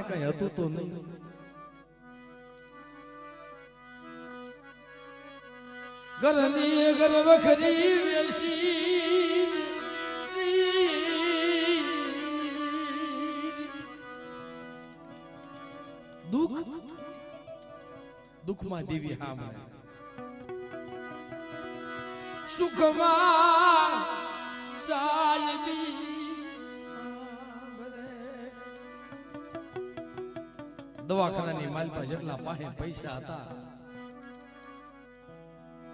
કઈ હતું તો નહીં. ઘરની ઘર વખરી વેસી દુઃખ દુઃખમાં દેવી હામે સુખમાં સાયબી દવાખાનાની માલપા જેટલા પાસે પૈસા હતા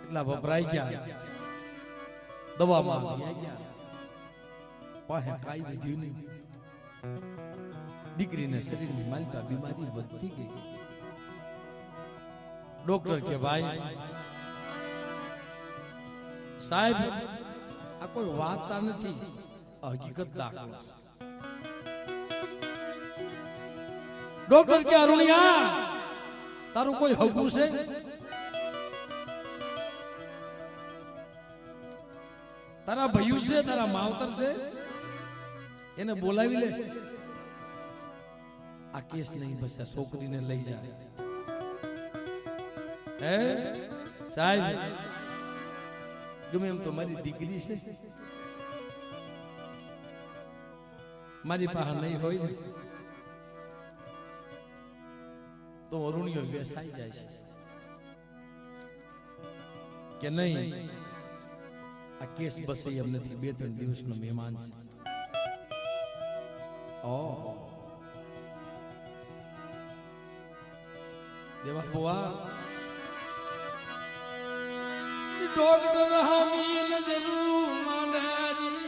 એટલા વપરાઈ ગયા, દવામાં ગયા, પાસે કાઈ વધ્યું નહીં. દીકરીને શરીરની માલપા બીમારી વધતી ગઈ. ડોક્ટર કે ભાઈ સાહેબ આ કોઈ વાર્તા નથી, હકીકત દાખલો. ડોક્ટર કે અરુણિયા તારું કોઈ હગું છે? તારા ભયું છે, તારા માવતર છે, એને બોલાવી લે. આ કેસ નહીં, બસ આ છોકરીને લઈ જાય. હે સાહેબ ગમે એમ તો મારી દીકરી છે, મારી પાસે નહીં હોય ને તો અરુણિયો વેસાઈ જાય છે કે નહીં. આ કેસ બસે એમ નથી, 2-3 દિવસનો મહેમાન છે. દેવા બુઆ ડોક્ટર હામી નજરું માંડારી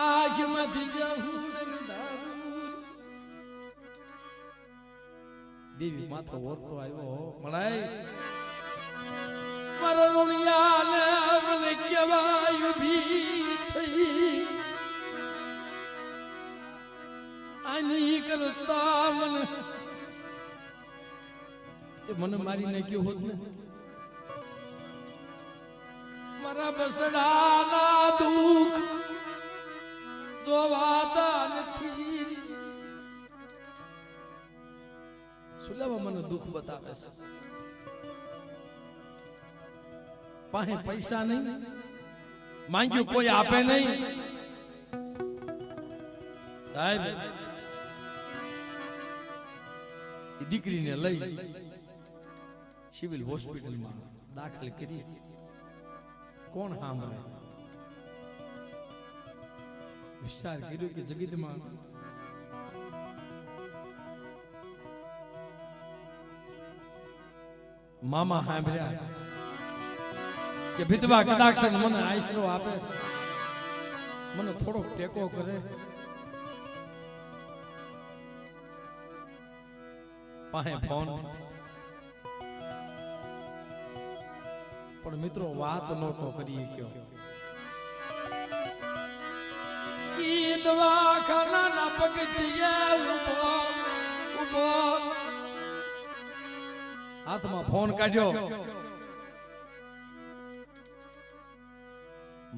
આંખમાંથી જાહું દારૂ. દેવી માથો ઓરતો આવ્યો, મળાય મારા રુણિયાને મને કહેવાય ઉભી થઈ. આની કરતા મને મારી નાખ્યો હોત ને. મારા બસડાના દુઃખ જોવાતા નથી. સુલાવા મને દુઃખ બતાવે છે. પાસે પૈસા નહીં, માંગ્યું કોઈ આપે નહીં. સાહેબ દીકરીને લઈ સિવિલ હોસ્પિટલમાં દાખલ કરી. કોણ સાંભળે? વિચાર કર્યો કે જગતમાં મામા સાંભળ્યા કે વિધવા કદાચ મને આશરો આપે, મને થોડોક ટેકો કરે. પાસે ફોન પણ મિત્રો વાત નહોતો કરી ગયો. દવાખાના પગથિયે ઉભો હાથમાં ફોન કાઢ્યો.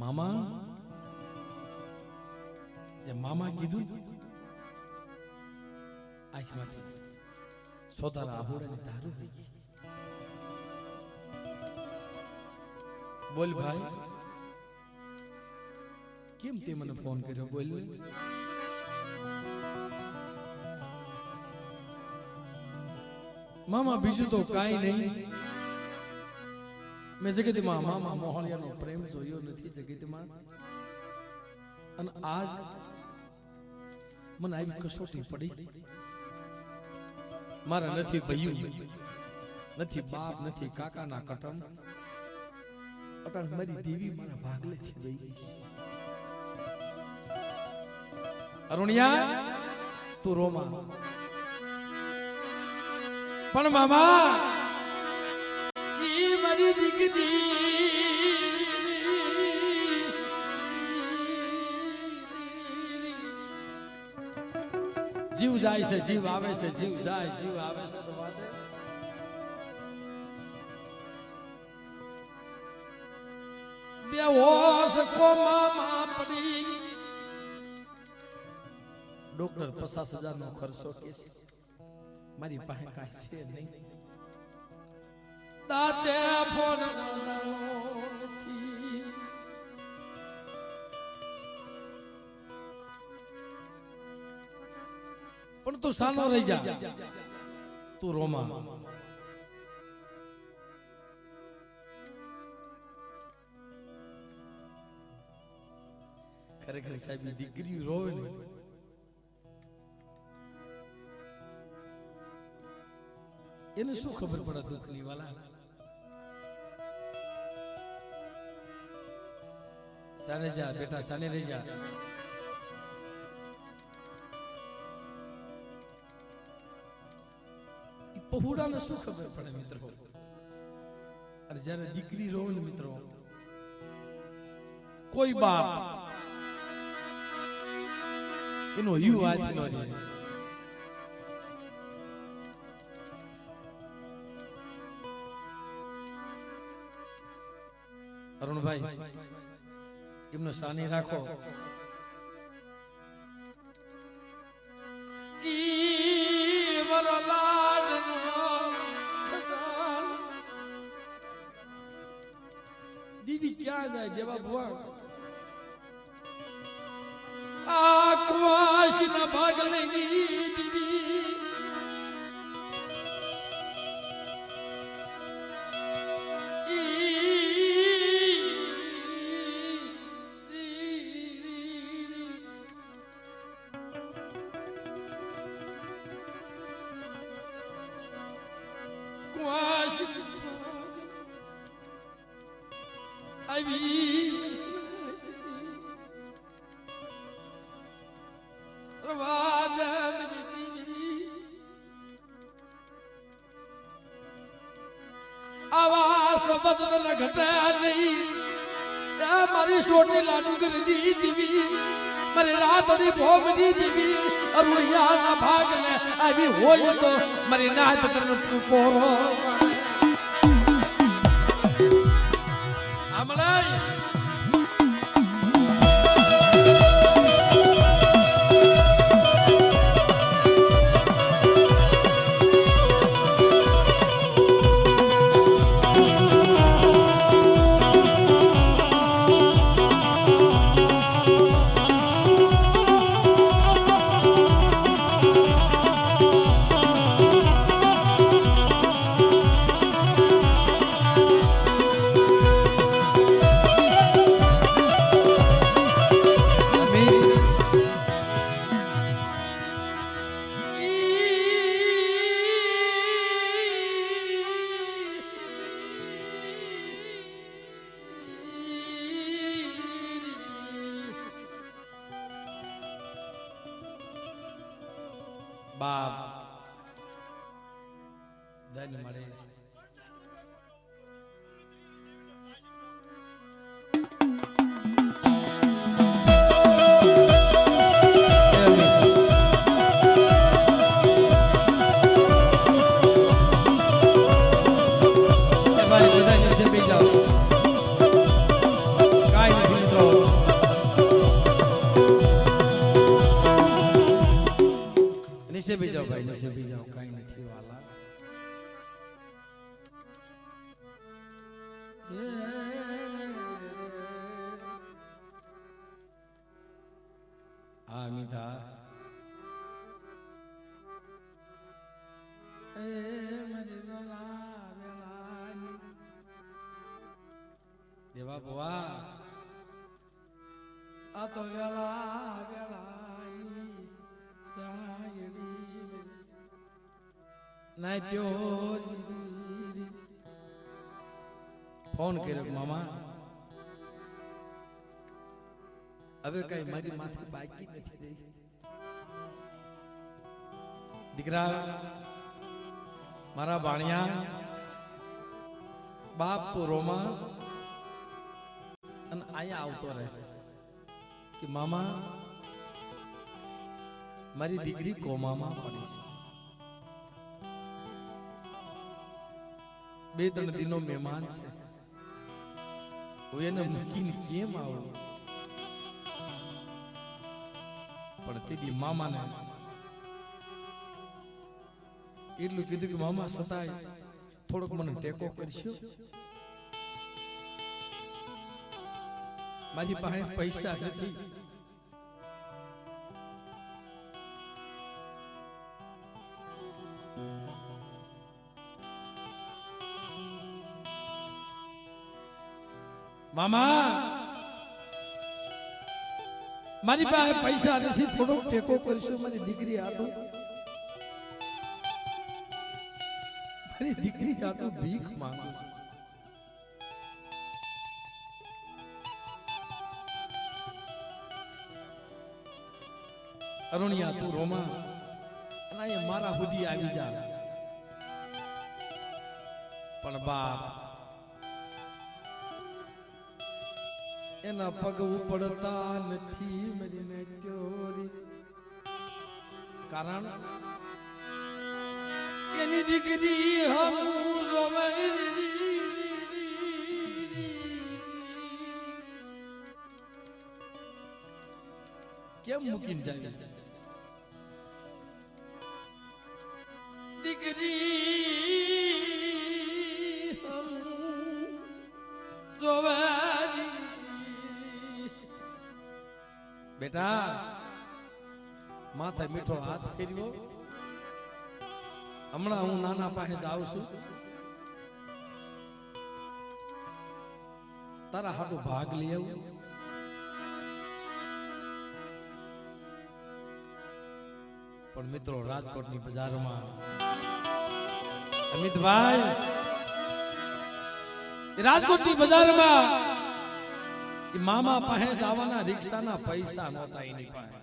મામા જે મામા કીધું આંખમાંથી સોતારા આહોડાની ધારું થઈ ગઈ. બોલ ભાઈ કેમ તે મને ફોન કર્યો? બોલ. મામા બીજું તો કાંઈ નહીં. મેં જગતમાં મામા મોહળિયાનો પ્રેમ જોયો નથી જગતમાં, અને આજ મને આવી કસોટી પડી. મારા નથી ભયું, નથી બાપ, નથી કાકાના કટમ. અટાણ મારી દેવી મારા ભાગલેથી વહી ગઈ છે. અરુણિયા તું રોમા, પણ મામા ઈ મારી દીકરી જીવ જાય છે, જીવ આવે છે, જીવ જાય, જીવ આવે છે. તો વાત બે હોશ કોમા પડી ડોક્ટર 50,000 નો ખર્ચો કે છે મારી પાસે કાંઈ છે નહીં દાતે ફોન નથી પણ તું સાનો રહી જા તું રોમા ખરેખર સાહેબ દીકરી રોવે ને એને શું ખબર પડે દુઃખની વાલા સાને જા બેટા સાને રહી જા પહોળાને શું ખબર પડે મિત્રો અને જ્યારે દીકરી રોવે ને મિત્રો કોઈ બાપ એનો યુ આજ નો રહે અરુણભાઈ એમનો સાની રાખો દીદી ક્યાં જાય દેવા ભુવા આકવાશ ના ભાગલે દીદી મારી સોની લાડુ કરી દીધી મારી રાતની ભોગ દીધી અરુણિયા ના ભાગ ને આવી હોય તો મારી નાત કરનું પોરો આમલાઈ બાપ ધન મળે नीचे भी जाओ भाई नीचे भी जाओ कहीं नहीं वाला आमिदा देवा बुआ आ तो गला फोन કર્યો મામા હવે કઈ મારી માથે બાકી નથી રહી દીકરા મારા ભાણિયા બાપ તો રોમા અને આયા આવતો રહે કે મામા મારી દીકરી કોમામાં પડી છે બે ત્રણ દિનો મહેમાન છે હું એને મૂકીને કેમ આવું પણ તેદી મામાને એટલું કીધું કે મામા સતાય થોડોક મને ટેકો કરશો, મારી પાસે પૈસા નથી. મામા મારી પાસે પૈસા નથી, થોડોક ટેકો કરશો મારી દીકરી આટલું, મારી દીકરી આટલું ભીખ માંગુ. અરુણિયા તું રોમા અને એ મારા સુધી આવી જા. પણ બાપ એના પગ ઉપડતા નથી મરીને ચોરી, કારણ એની દીકરી હમ કેમ મૂકીને જાય? દીકરી બેટા માથે મીઠો હાથ ફેરવ્યો. હમણાં હું નાના પાસે જાઉં છું, તારા હાટું ભાગ લઈ આવું. પણ મિત્રો રાજકોટની બજારમાં અમિતભાઈ, રાજકોટની બજારમાં મામા પાસે જવાના રિક્ષાના પૈસા નહોતા. એની પાસે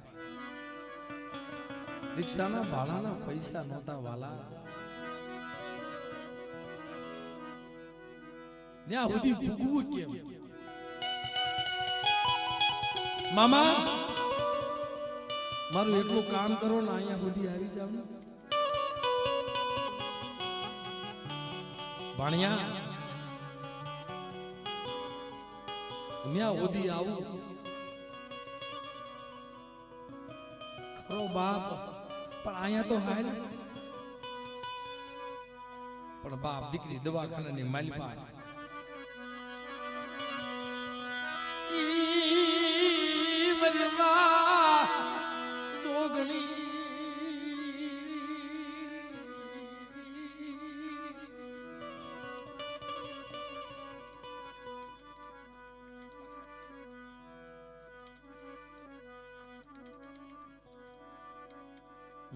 રિક્ષાના ભાડાના પૈસા નહોતા વાલા. ત્યાં સુધી ભૂગવું કેમ? મામા મારું એટલું કામ કરો ને અહીંયા સુધી આવી જાવ. ભાણિયા ત્યાં સુધી આવું ખરો બાપ, પણ અહીંયા તો હાલ. પણ બાપ દીકરી દવાખાનાની માલિકા જોગણી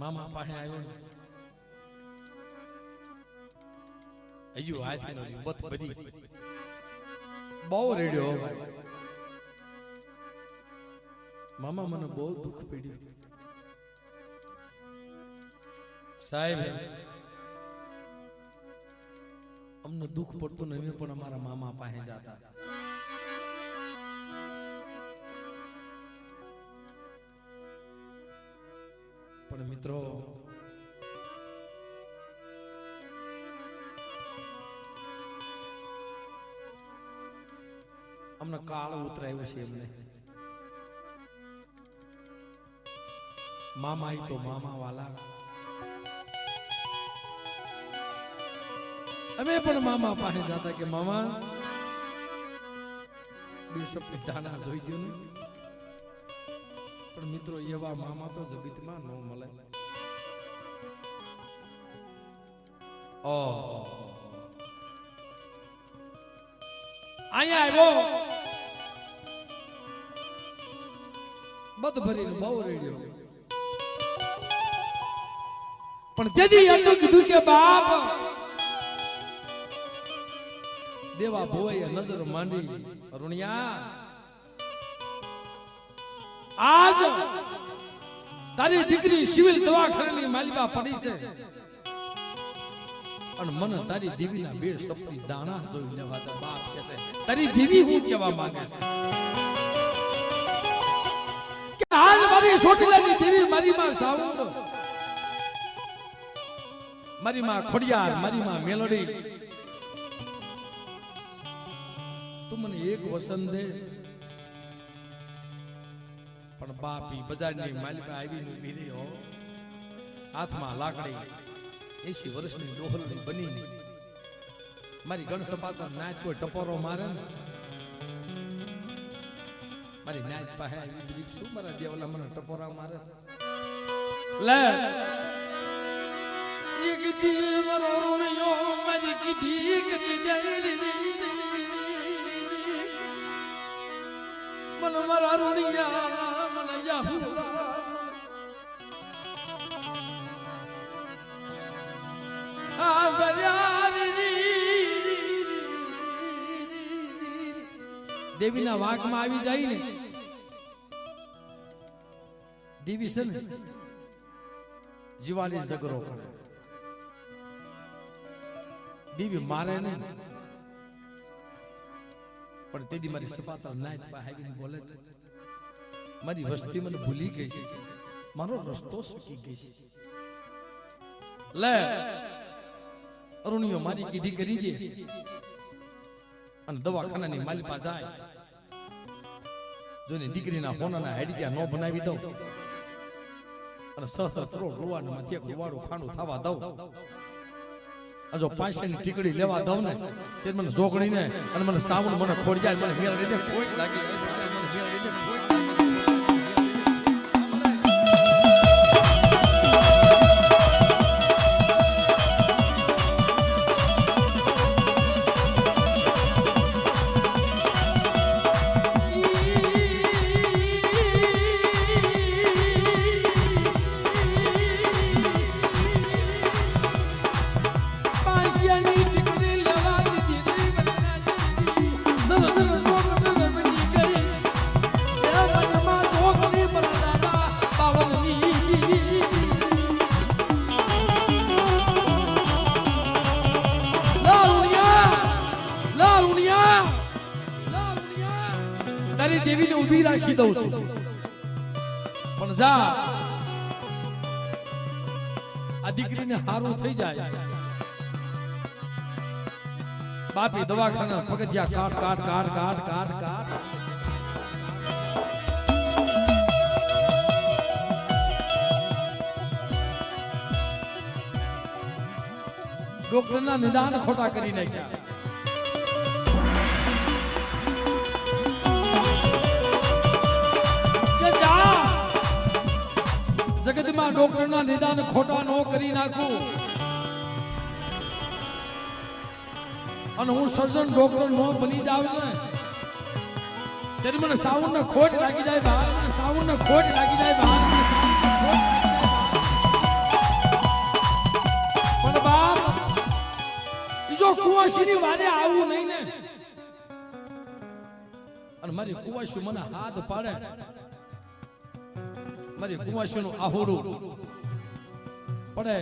મામા પાસે આવ્યો ને હજુ હાથી નો બત બધી બહુ રેડ્યો. મામા મને બહુ દુઃખ પડ્યું સાહેબ. અમને દુઃખ પડતું નહીં પણ અમારા મામા પાસે જતા. પણ મિત્રો અમને કાળ ઉતરાયો છે. એમને મામા તો મામા વાલા, અમે પણ મામા પાસે જતા કે મામા બે સપની દાણા જોઈ દો ને. પણ મિત્રો એવા મામા તો જગતમાં ન મળે. અહીંયા આવ્યો બધ ભરીને બહુ રેડ્યો. પણ તેથી એટલું કીધું કે બાપ દેવા ભોએ નજર માંડી. અરુણિયા આજ તારી દીકરી સિવિલ દવાખાનાની માલિકા પડી છે અને મને તારી દેવીના બે સપની દાણા જોઈ લેવા તો બાપ કહે છે તારી દેવી હું કહેવા માંગે છે કે હાલ મારી સોટલાની દેવી મારી માં સાઉન્ડ, મારી માં ખોડિયાર, મારી માં મેલડી, તું મને એક વસન દે પણ બાપી બજારની માલિકા આવીને ઊભી રહી હો, હાથમાં લાકડી 80 વર્ષની ડોહલની બની મારી ગણસપાતા નાચ કોઈ ટપોરો મારે ને મારી નાચ પાસે આવી બધી શું મારા દેવલા મને ટપોરા મારે લે એક દી મરો રૂણિયો મારી કીધી કરી જાય મન મારા રૂણિયા મને યાહુલા આ બરિયારી દેવીના વાંકમાં આવી જાય ને દેવી છે ને જીવાની ઝઘડો કરે દેવી મારે ને પણ તેદી મારી સપાતા નાચ આવીને બોલે મારી વસ્તી મને ભૂલી ગઈ છે, મારો રસ્તો સૂકી ગઈ છે. લે અરુણિયો મારી કીધી કરી દે અને દવાખાનાની માલિપા જાય જોને દીકરીના હોનાના હેડક્યા નો બનાવી દઉં અને 6 કરોડ રૂવાના માંથી રૂવાડું ખાંડું થવા દઉં. જો 500 ની ટીકડી લેવા દઉં ને તે મને જોગણીને અને મને સાવણ મને ખોડી જાય મને મેળ લઈને કોઈ લાગી મને મેળ લઈને કોઈ દેવીને ઊભી રાખી દઉં છું પણ જા આ દીકરીને હારું થઈ જાય. બાપી દવાખાના પગથિયા કાટ કાટ કાટ કાટ કાટ કાટ ડોક્ટરના નિદાન ખોટા કરી નાખ્યા. જગતમાં ડોક્ટરના નિદાન ખોટા નો કરી નાખું અને હું સર્જન ડોક્ટર નો બની જાવ ને ત્યારે મને સાવન ને ખોટ લાગી જાય બહાર, મને સાવન ને ખોટ લાગી જાય બહાર, મને સાવન ને ખોટ લાગી જાય બહાર. પણ બાપ જો કુવાસીની વારે આવું નહીં ને અને મારી કુવાસી મને હાથ પાડે, મારી કુવાસીનું આહોડું પડે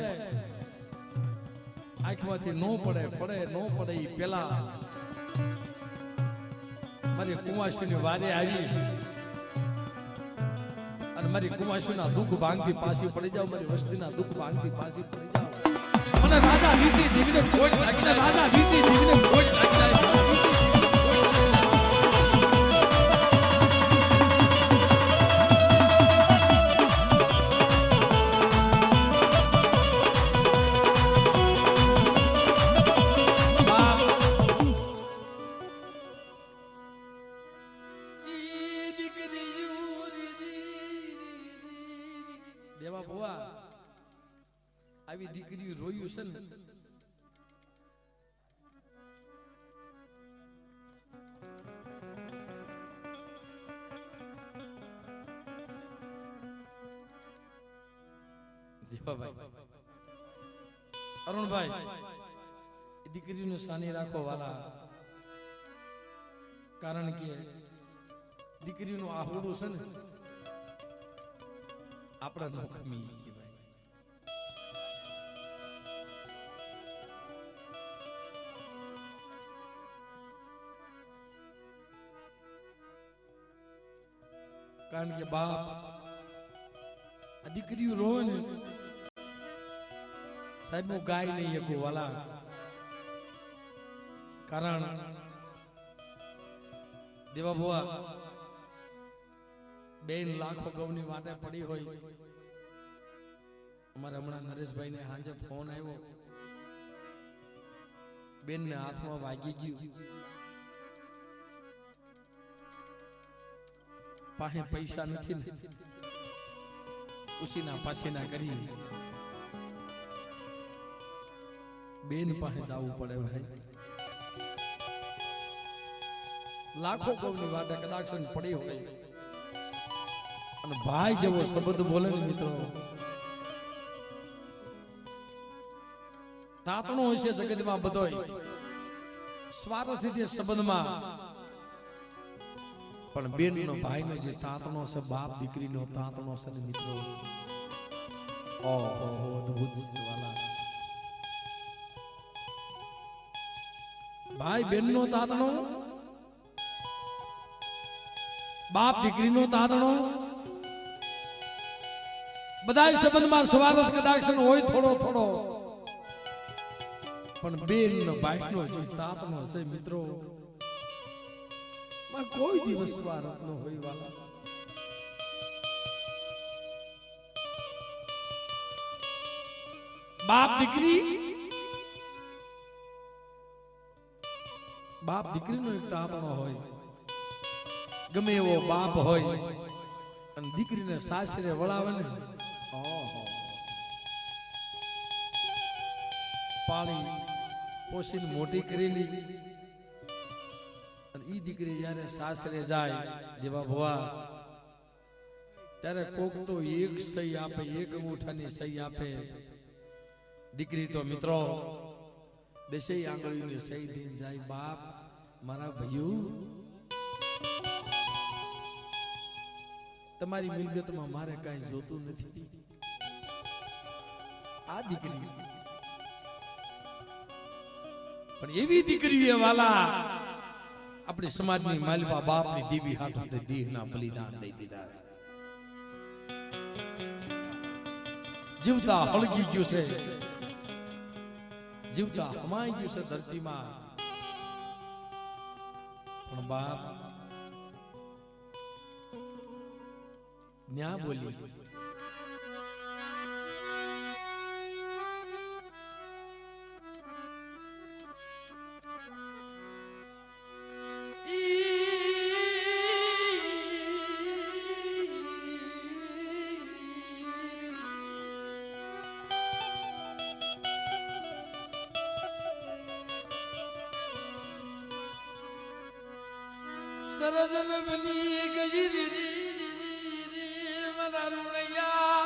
આંખમાંથી નો પડે પડે નો પડે એ પેલા મારી કુવાસીની વારે આવી અને મારી કુવાસીના દુઃખ ભાંગથી પાછી પડી જાવ, મારી વસ્તીના દુઃખ ભાંગથી પાછી પડી જાવ. મને રાજા વીટી દેવીને ખોટ લાગી જાય, રાજા વીટી દેવીને ખોટ લાગી જાય. દેવા ભુવા આવી દીકરી રોયું છે ને દેવાભાઈ અરુણભાઈ દીકરીનું સાની રાખો વાલા, કારણ કે દીકરીનું આહુડું છે ને આપણા નોખમી કહેવાય. કારણ કે બાપ આ દીકરીઓ રોવે ને સાહેબ હું ગાય નહીં શકું વાલા, કારણ દેવા ભુવા બેન લાખો ગૌની વાટે પડી હોય. અમારે હમણાં નરેશભાઈ ને સાંજે ફોન આવ્યો, બેન ને હાથમાં વાગી ગયું, પાસે પૈસા નથી ને ઉસીના પાસીના કરી બેન પાસે જવું પડે ભાઈ. લાખો ગૌની વાટે કદાચ પડી હોય અને ભાઈ જેવો શબ્દ બોલે ને મિત્રો, તાતણો હશે જગતમાં બધોય સ્વાર્થથી સંબંધમાં, પણ બેનનો ભાઈનો જે તાતણો છે, બાપ દીકરીનો તાતણો છે ને મિત્રો, ઓહો અદ્ભુત વાલા. ભાઈ બેનનો તાતણો, બાપ દીકરીનો તાતણો, બધા સંબંધમાં સ્વાર્થ કદાચ હોય થોડો થોડો, પણ બેન ભાઈનો જે તાતણો છે મિત્રો, કોઈ દિવસ સ્વાર્થ ન હોય વાલા. બાપ દીકરી, બાપ દીકરીનો એક તાતણો હોય. ગમે એવો બાપ હોય અને દીકરીને સાસરે વળાવે ને, પાળી પોષીને મોટી કરેલી, અને ઈ દીકરી જયારે સાસરે જાય દેવા ભવા, ત્યારે કોક તો એક સહી આપે, એક અંગૂઠાની સહી આપે. દીકરી તો મિત્રો દેશેય આંગળીની સહી દઈને જાય, બાપ મારા ભાઈઓ તમારી મિલકતમાં મારે કાંઈ જોતું નથી. આ દીકરી પણ એવી દીકરી વાલા આપણી સમાજની માલિકા બાપની દીવી હાથે દેહના બલિદાન દઈ દીધા. જીવતા હળગી ગયું છે, જીવતા હમાઈ ગયું છે ધરતીમાં, પણ બાપ ન્યા બોલી. સરજન બની ગઈ રે મનારુણયા,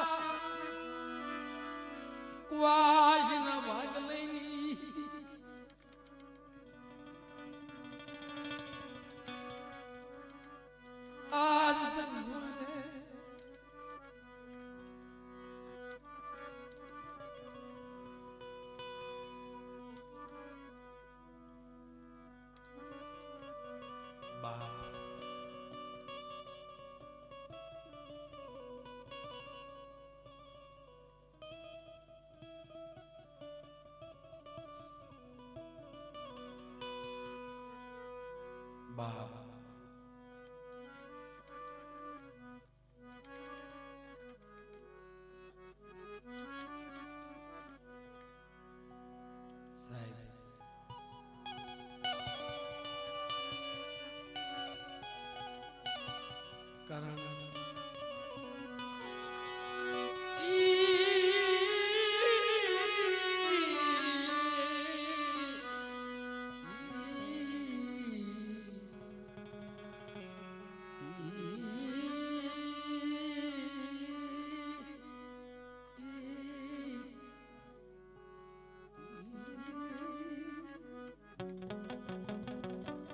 કુવાશ ના ભાગ લઈ આજ બાપ સાહેબ કારણ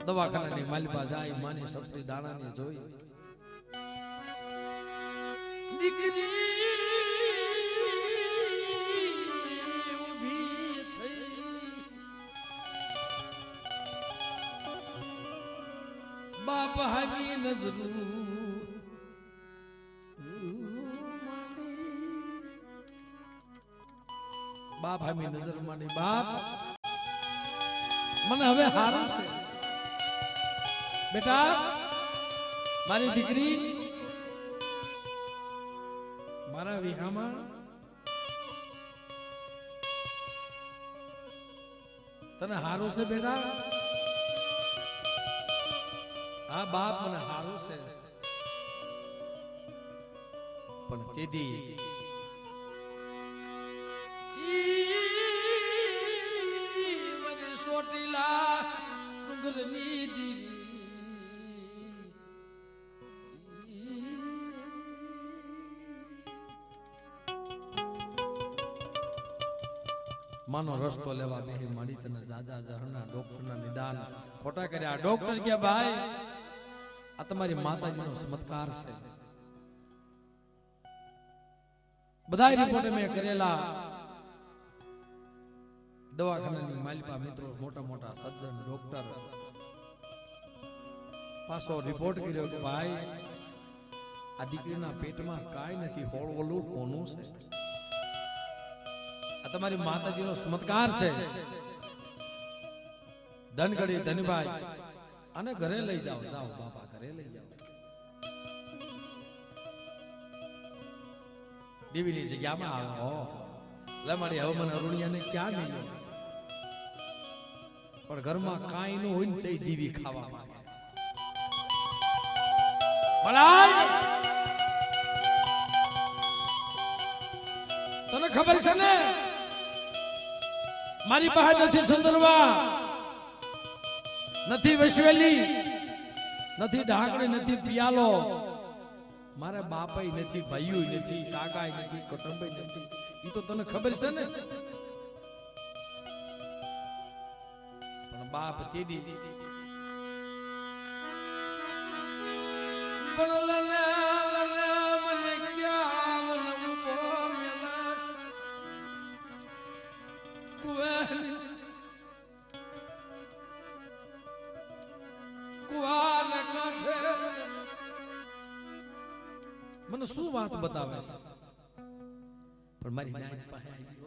દવાખાનાની માલિકા જાય, માની સસ્તી દાણાને જોઈ દીકરી ઊભી થઈ, બાપ હાની નજરું બાપ હામી નજર માંડી, બાપ મને હવે હારું છે બેટા, મારી દીકરી મારા વિહામાં તને હારું છે બેટા? હા બાપ મને હારું છે, પણ તેથી સોટીલા ડુંગરની દીવી માનો રસ્તો લેવા બેહી મળી તને જાજા જહરના ડોક્ટરના નિદાન ખોટા કર્યા. ડોક્ટર કે ભાઈ આ તમારી માતાજીનો ચમત્કાર છે. બધા રિપોર્ટ મેં કરેલા, દવાખાનાની માલિકા મિત્રો, મોટા મોટા સર્જન ડોક્ટર, પાછો રિપોર્ટ કર્યો કે ભાઈ આ દીકરીના પેટમાં કાંઈ નથી, હોળવોલું કોનું છે. આ તમારી માતાજીનો ચમત્કાર છે. ધનગડી ધનભાઈ અને ઘરે લઈ જાઓ, જાઓ બાપા ઘરે લઈ જાઓ. દેવીની જગ્યામાં આવો. લે મારી હવે મને અરુણિયાને ક્યાં નહીં, પણ ઘરમાં કાંઈ ન હોય ને તે દેવી ખાવા માંગે. તને ખબર છે ને મારી પાસે નથી સંદર્ભા, નથી વસવેલી, નથી ઢાકણી, નથી પિયાલો, મારા બાપાઈ નથી, ભાઈઓ નથી, કાકાઈ નથી, કુટુંબાઈ નથી. ઈ તો તને ખબર છે ને. પણ બાપ તેદી પણ લને મને ક્યાં મનમો મેલાસ કુવાન કાંઠે મને શું વાત બતાવે છે. પણ મારી નાની પાસે આવી,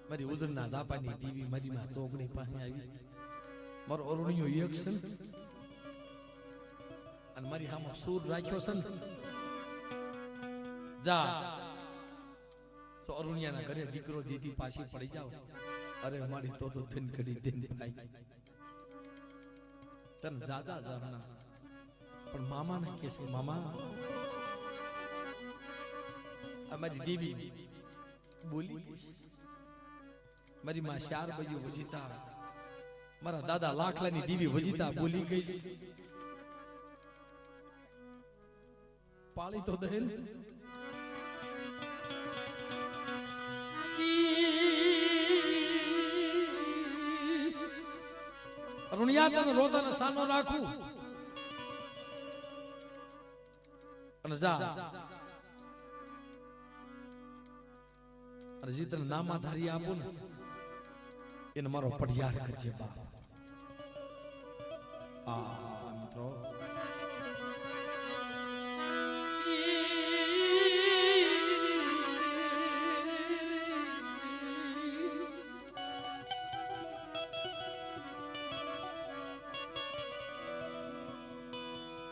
મારી ઉજરના જાપાની દેવી મારી માં ચોકડી પાસે આવી. મારો અરુણિયો એક છે અને મારી હામાં સૂર રાખ્યો છે ને. જા તો અરુણિયાના ઘરે દીકરો દીદી પાછી પડી જાવ. અરે મારી તો ધન કરી દેન ભાઈ તને જાજા જાના. પણ મામા ને કે છે, મામા અમારી દેવી બોલી, મારી માં 4 બજુ વજીતા, મારા દાદા લાખલાની દેવી વજીતા બોલી ગઈ છે. પાળી તો દહેલ અરુણિયા તને રોતાને સાનો રાખું અને જા અને જે તને નામાધારી આપું ને એને મારો પડિયાર કરજે બાપ. આ મિત્રો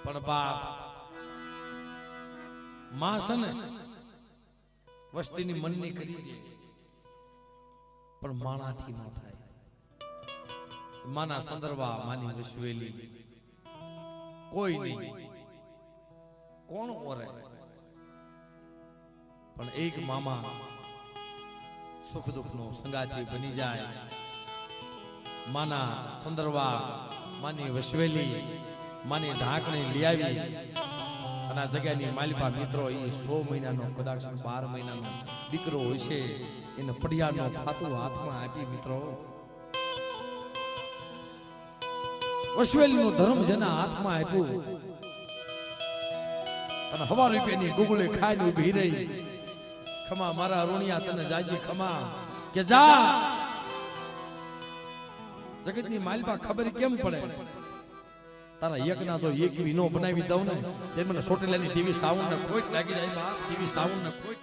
પણ બાપ માં છે ને વસ્તીની મનની કરી દે, પણ માણાથી ન થાય. માના સંદર્ભા માની વિશ્વેલી કોઈ નહીં, કોણ ઓરે. પણ એક મામા સુખ દુઃખ નો સંગાથી બની જાય. માના સંદર્ભા માની વિશ્વેલી માની ઢાંકણી લઈ આવી અને આ જગ્યાની માલિપા મિત્રો એ 100 મહિનાનો કદાચ 12 મહિનાનો દીકરો હોય છે, એને પડિયાનો ખાતું હાથમાં આપી મિત્રો. વસવેલીનો ધર્મ જેના હાથમાં આપ્યું અને 1,000 રૂપિયાની ગુગળે ખાઈને ઊભી રહી. ખમા મારા અરુણિયા તને જાજી ખમા કે જા. જગતની માલિપા ખબર કેમ પડે? તારા એક ના જો એક વી નો બનાવી દઉં ને તે મને સોટેલાની દેવી સાવણ ને ખોટ લાગી જાય. દેવી સાવણ ને ખોટ